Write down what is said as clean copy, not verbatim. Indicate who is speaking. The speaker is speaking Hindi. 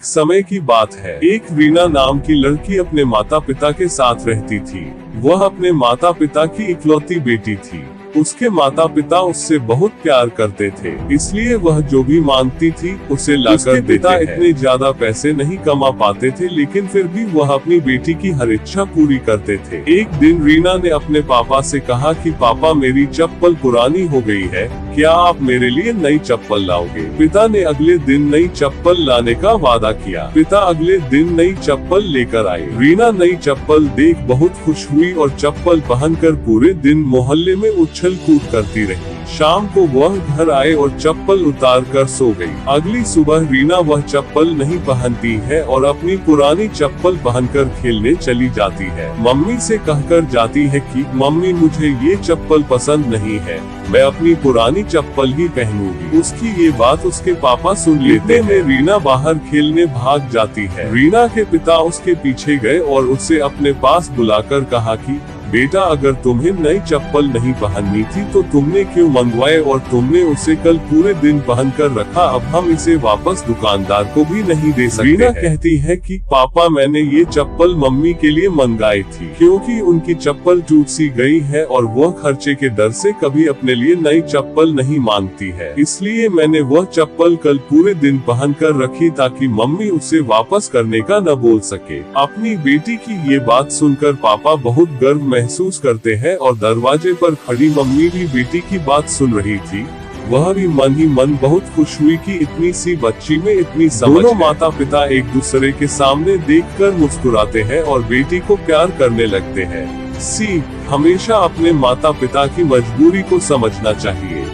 Speaker 1: एक समय की बात है। एक रीना नाम की लड़की अपने माता पिता के साथ रहती थी। वह अपने माता पिता की इकलौती बेटी थी। उसके माता पिता उससे बहुत प्यार करते थे, इसलिए वह जो भी मांगती थी उसे लाकर देते हैं। इतने ज्यादा पैसे नहीं कमा पाते थे, लेकिन फिर भी वह अपनी बेटी की हर इच्छा पूरी करते थे। एक दिन रीना ने अपने पापा से कहा कि पापा, मेरी चप्पल पुरानी हो गई है, क्या आप मेरे लिए नई चप्पल लाओगे? पिता ने अगले दिन नई चप्पल लाने का वादा किया। पिता अगले दिन नई चप्पल लेकर आए। रीना नई चप्पल देख बहुत खुश हुई और चप्पल पहनकर पूरे दिन मोहल्ले में उछल कूद करती रही। शाम को वह घर आए और चप्पल उतार कर सो गई। अगली सुबह रीना वह चप्पल नहीं पहनती है और अपनी पुरानी चप्पल पहनकर खेलने चली जाती है। मम्मी से कहकर जाती है कि मम्मी, मुझे ये चप्पल पसंद नहीं है, मैं अपनी पुरानी चप्पल ही पहनूंगी। उसकी ये बात उसके पापा सुन लेते हैं। रीना बाहर खेलने भाग जाती है। रीना के पिता उसके पीछे गए और उसे अपने पास बुलाकर कहा कि बेटा, अगर तुम्हें नई चप्पल नहीं पहननी थी तो तुमने क्यों मंगवाए और तुमने उसे कल पूरे दिन पहनकर रखा, अब हम इसे वापस दुकानदार को भी नहीं दे सकते। रीना कहती है कि पापा, मैंने ये चप्पल मम्मी के लिए मंगाई थी, क्योंकि उनकी चप्पल टूट सी गई है और वह खर्चे के डर से कभी अपने लिए नई चप्पल नहीं मांगती है, इसलिए मैंने वह चप्पल कल पूरे दिन पहनकर रखी ताकि मम्मी उसे वापस करने का न बोल सके। अपनी बेटी की ये बात सुनकर पापा बहुत गर्व महसूस करते हैं और दरवाजे पर खड़ी मम्मी भी बेटी की बात सुन रही थी। वह भी मन ही मन बहुत खुश हुई कि इतनी सी बच्ची में इतनी समझ। दोनों माता पिता एक दूसरे के सामने देखकर मुस्कुराते हैं और बेटी को प्यार करने लगते हैं। सीख: हमेशा अपने माता पिता की मजबूरी को समझना चाहिए।